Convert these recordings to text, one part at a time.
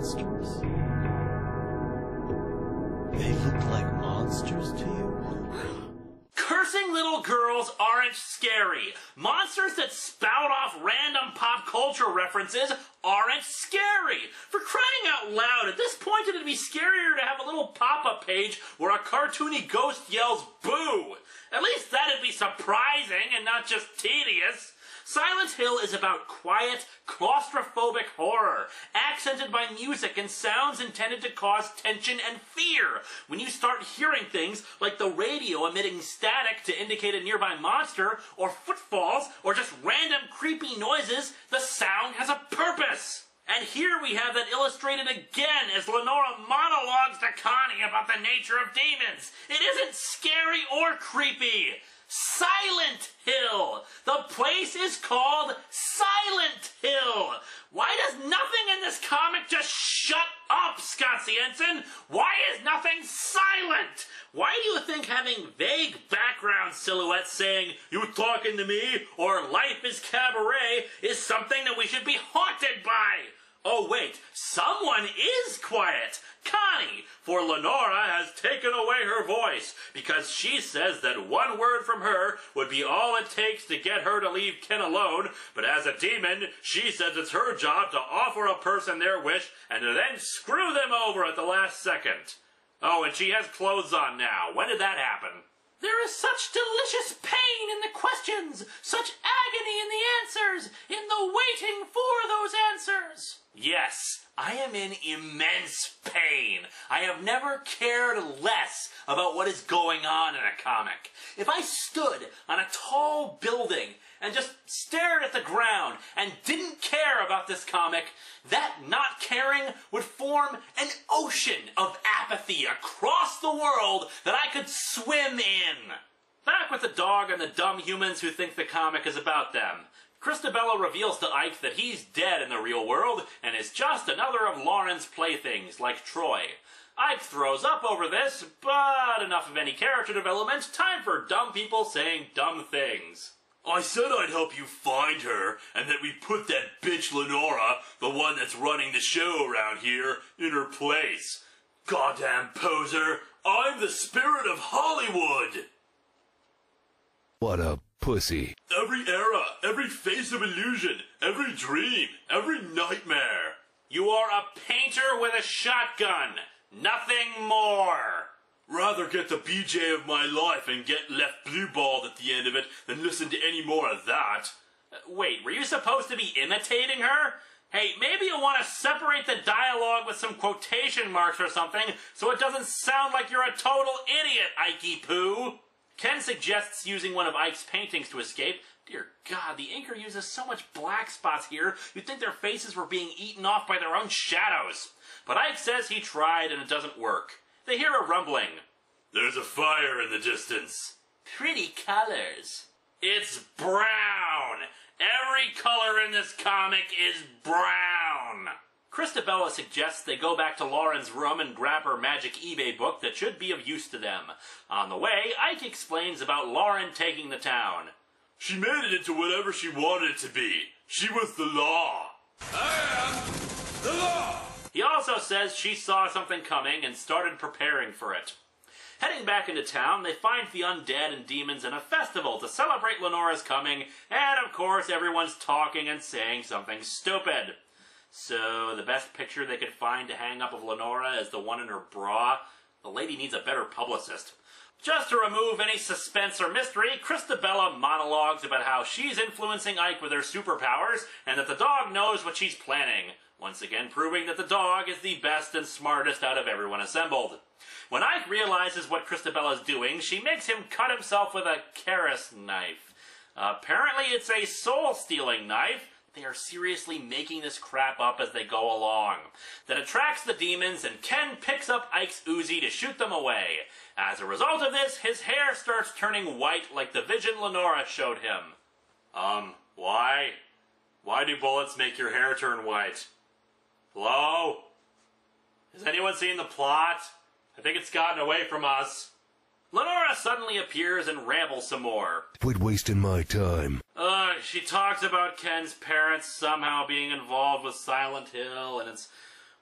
monsters? They look like monsters to you? Cursing little girls aren't scary. Monsters that spout off random pop culture references aren't scary. For crying out loud, at this point it'd be scarier to have a little pop-up page where a cartoony ghost yells boo. At least that'd be surprising and not just tedious. Silent Hill is about quiet, claustrophobic horror, accented by music and sounds intended to cause tension and fear. When you start hearing things like the radio emitting static to indicate a nearby monster, or footfalls, or just random creepy noises, the sound has a purpose. And here we have that illustrated again as Lenora monologues to Connie about the nature of demons. It isn't scary or creepy. Silent Hill. The place is called Silent Hill. Why does nothing in this comic just shut up, Scott Ensign? Why is nothing silent? Why do you think having vague background silhouettes saying, "You talking to me?" or "Life is cabaret" is something that we should be haunted by? Oh wait, someone is quiet. Connie, for Lenora has taken away her voice because she says that one word from her would be all it takes to get her to leave Ken alone, but as a demon, she says it's her job to offer a person their wish and to then screw them over at the last second. Oh, and she has clothes on now. When did that happen? There is such delicious pain in the questions, such agony in the answers, in the waiting for those answers. Yes, I am in immense pain. I have never cared less about what is going on in a comic. If I stood on a tall building and just stared at the ground and didn't care about this comic, that not caring would form an ocean of apathy across the world that I could swim in. Back with the dog and the dumb humans who think the comic is about them. Christabella reveals to Ike that he's dead in the real world and is just another of Lauren's playthings, like Troy. Ike throws up over this, but enough of any character development. Time for dumb people saying dumb things. I said I'd help you find her, and that we put that bitch Lenora, the one that's running the show around here, in her place. Goddamn poser, I'm the spirit of Hollywood! What a pussy. Every era, every face of illusion, every dream, every nightmare. You are a painter with a shotgun. Nothing more. Rather get the BJ of my life and get left blue-balled at the end of it than listen to any more of that. Wait, were you supposed to be imitating her? Hey, maybe you'll want to separate the dialogue with some quotation marks or something so it doesn't sound like you're a total idiot, Ikey Poo. Ken suggests using one of Ike's paintings to escape. Dear God, the inker uses so much black spots here, you'd think their faces were being eaten off by their own shadows. But Ike says he tried and it doesn't work. They hear a rumbling. There's a fire in the distance. Pretty colors. It's brown. Every color in this comic is brown. Christabella suggests they go back to Lauren's room and grab her magic eBay book that should be of use to them. On the way, Ike explains about Lauren taking the town. She made it into whatever she wanted it to be. She was the law. I am the law. He also says she saw something coming and started preparing for it. Heading back into town, they find the undead and demons in a festival to celebrate Lenora's coming, and of course everyone's talking and saying something stupid. So, the best picture they could find to hang up of Lenora is the one in her bra. The lady needs a better publicist. Just to remove any suspense or mystery, Christabella monologues about how she's influencing Ike with her superpowers, and that the dog knows what she's planning. Once again proving that the dog is the best and smartest out of everyone assembled. When Ike realizes what Christabella's doing, she makes him cut himself with a Karis knife. Apparently it's a soul-stealing knife. They are seriously making this crap up as they go along. That attracts the demons, and Ken picks up Ike's Uzi to shoot them away. As a result of this, his hair starts turning white like the vision Lenora showed him. Why? Why do bullets make your hair turn white? Hello? Has anyone seen the plot? I think it's gotten away from us. Lenora suddenly appears and rambles some more. Quit wasting my time. She talks about Ken's parents somehow being involved with Silent Hill, and it's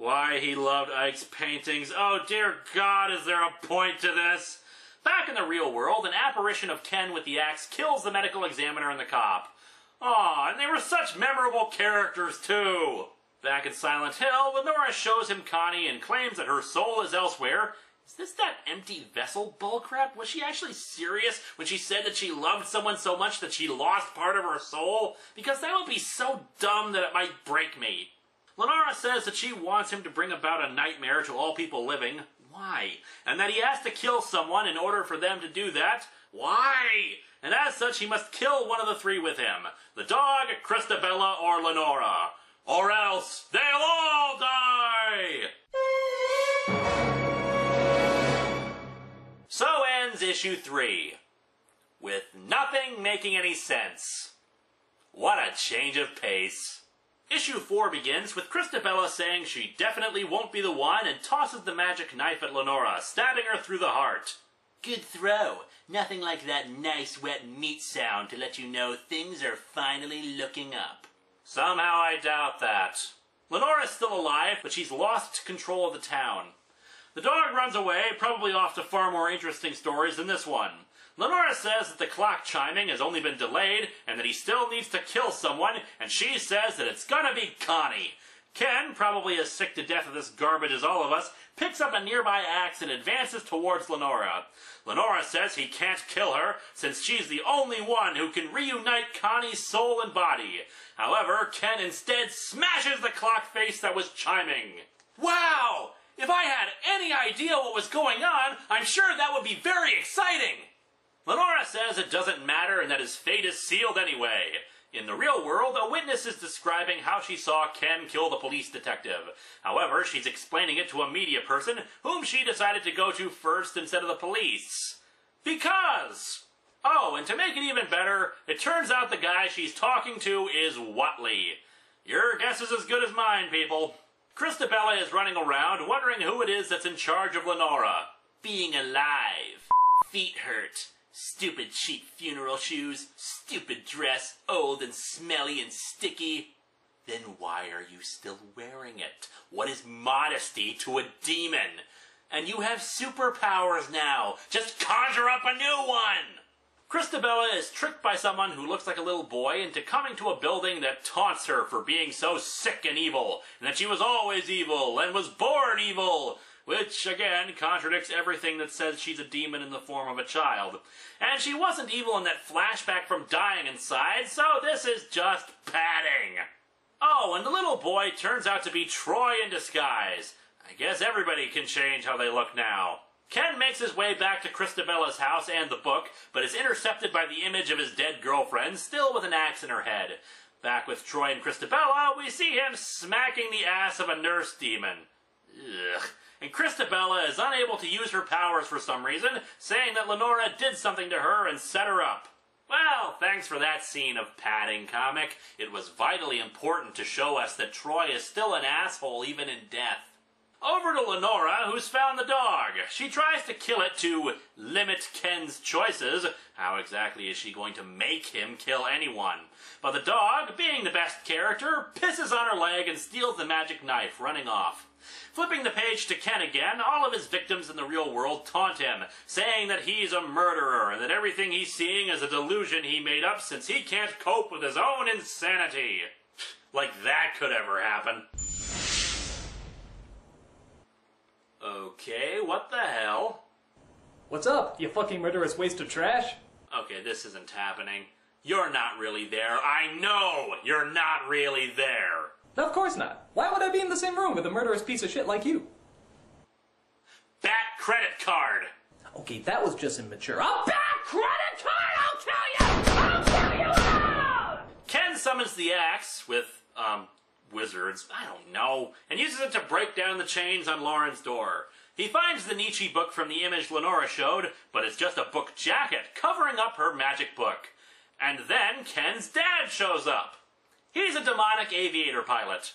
Why he loved Ike's paintings. Oh dear God, is there a point to this? Back in the real world, an apparition of Ken with the axe kills the medical examiner and the cop. Aw, and they were such memorable characters too. Back in Silent Hill, Lenora shows him Connie and claims that her soul is elsewhere. Is this that empty vessel bullcrap? Was she actually serious when she said that she loved someone so much that she lost part of her soul? Because that would be so dumb that it might break me. Lenora says that she wants him to bring about a nightmare to all people living. Why? And that he has to kill someone in order for them to do that. Why? And as such, he must kill one of the three with him. The dog, Christabella, or Lenora. Or else, they'll all die! So ends issue 3. With nothing making any sense. What a change of pace. Issue 4 begins with Christabella saying she definitely won't be the one and tosses the magic knife at Lenora, stabbing her through the heart. Good throw. Nothing like that nice wet meat sound to let you know things are finally looking up. Somehow I doubt that. Lenora's still alive, but she's lost control of the town. The dog runs away, probably off to far more interesting stories than this one. Lenora says that the clock chiming has only been delayed and that he still needs to kill someone, and she says that it's gonna be Connie. Ken, probably as sick to death of this garbage as all of us, picks up a nearby axe and advances towards Lenora. Lenora says he can't kill her since she's the only one who can reunite Connie's soul and body. However, Ken instead smashes the clock face that was chiming. Wow! If I had any idea what was going on, I'm sure that would be very exciting! Lenora says it doesn't matter and that his fate is sealed anyway. In the real world, a witness is describing how she saw Ken kill the police detective. However, she's explaining it to a media person whom she decided to go to first instead of the police. Because! Oh, and to make it even better, it turns out the guy she's talking to is Watley. Your guess is as good as mine, people. Christabella is running around wondering who it is that's in charge of Lenora. Being alive. Feet hurt. Stupid cheap funeral shoes. Stupid dress. Old and smelly and sticky. Then why are you still wearing it? What is modesty to a demon? And you have superpowers now. Just conjure up a new one! Christabella is tricked by someone who looks like a little boy into coming to a building that taunts her for being so sick and evil, and that she was always evil and was born evil, which, again, contradicts everything that says she's a demon in the form of a child. And she wasn't evil in that flashback from dying inside, so this is just padding. Oh, and the little boy turns out to be Troy in disguise. I guess everybody can change how they look now. Ken makes his way back to Christabella's house and the book, but is intercepted by the image of his dead girlfriend, still with an axe in her head. Back with Troy and Christabella, we see him smacking the ass of a nurse demon. Ugh. And Christabella is unable to use her powers for some reason, saying that Lenora did something to her and set her up. Well, thanks for that scene of padding, comic. It was vitally important to show us that Troy is still an asshole even in death. Over to Lenora, who's found the dog. She tries to kill it to limit Ken's choices. How exactly is she going to make him kill anyone? But the dog, being the best character, pisses on her leg and steals the magic knife, running off. Flipping the page to Ken again, all of his victims in the real world taunt him, saying that he's a murderer and that everything he's seeing is a delusion he made up since he can't cope with his own insanity. Like that could ever happen. Okay, what the hell? What's up, you fucking murderous waste of trash? Okay, this isn't happening. You're not really there. I know you're not really there. No, of course not. Why would I be in the same room with a murderous piece of shit like you? Back credit card. Okay, that was just immature. A back credit card! I'll kill you! I'll kill you all! Ken summons the axe with, wizards, I don't know, and uses it to break down the chains on Lauren's door. He finds the Nietzsche book from the image Lenora showed, but it's just a book jacket covering up her magic book. And then Ken's dad shows up. He's a demonic aviator pilot.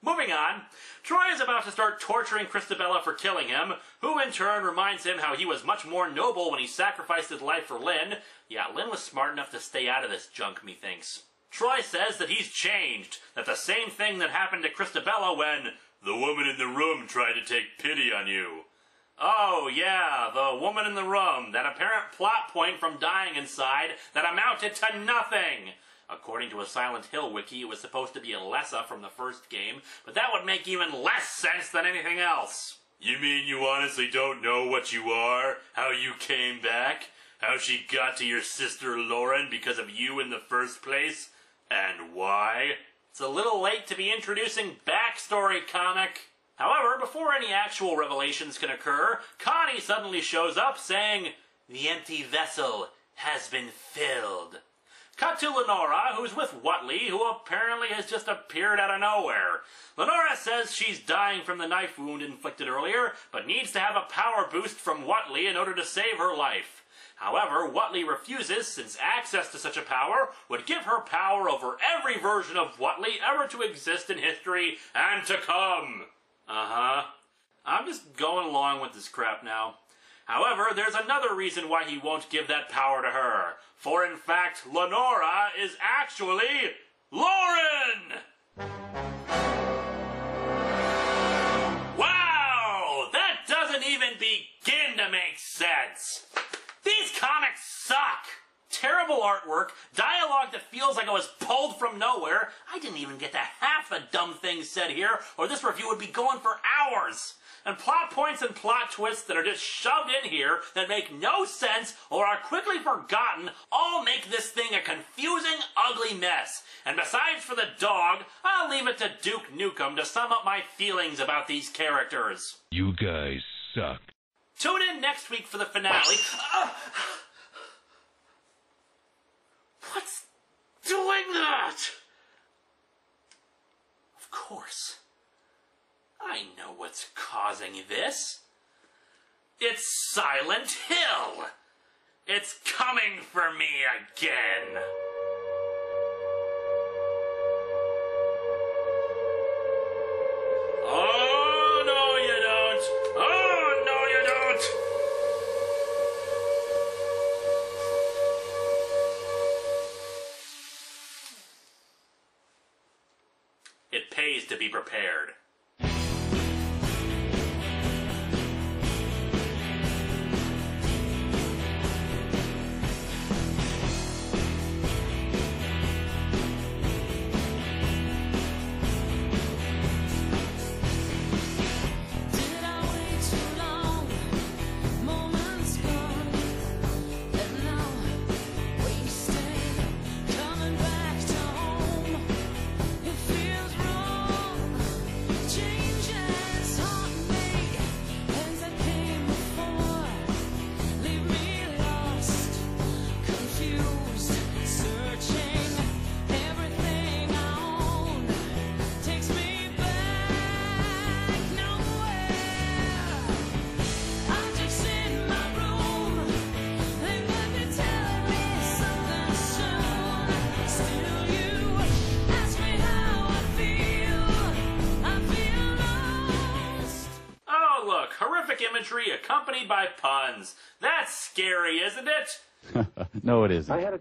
Moving on, Troy is about to start torturing Christabella for killing him, who in turn reminds him how he was much more noble when he sacrificed his life for Lynn. Yeah, Lynn was smart enough to stay out of this junk, methinks. Troy says that he's changed, that the same thing that happened to Christabella when The woman in the room tried to take pity on you. Oh, yeah, the woman in the room, that apparent plot point from dying inside that amounted to nothing. According to a Silent Hill wiki, it was supposed to be Alessa from the first game, but that would make even less sense than anything else. You mean you honestly don't know what you are? How you came back? How she got to your sister Lauren because of you in the first place? And why? It's a little late to be introducing backstory, comic. However, before any actual revelations can occur, Connie suddenly shows up saying, "The empty vessel has been filled." Cut to Lenora, who's with Whatley, who apparently has just appeared out of nowhere. Lenora says she's dying from the knife wound inflicted earlier, but needs to have a power boost from Whatley in order to save her life. However, Whatley refuses, since access to such a power would give her power over every version of Whatley ever to exist in history and to come. I'm just going along with this crap now. However, there's another reason why he won't give that power to her. For in fact, Lenora is actually Lauren! Wow! That doesn't even begin to make sense! These comics suck! Terrible artwork, dialogue that feels like it was pulled from nowhere. I didn't even get to half the dumb things said here, or this review would be going for hours. And plot points and plot twists that are just shoved in here that make no sense or are quickly forgotten all make this thing a confusing, ugly mess. And besides for the dog, I'll leave it to Duke Nukem to sum up my feelings about these characters. You guys suck. Tune in next week for the finale. What's doing that? Of course. I know what's causing this. It's Silent Hill. It's coming for me again. Oh, no you don't. Oh, no you don't. It pays to be prepared. Horrific imagery accompanied by puns. That's scary, isn't it? No, it isn't. I had a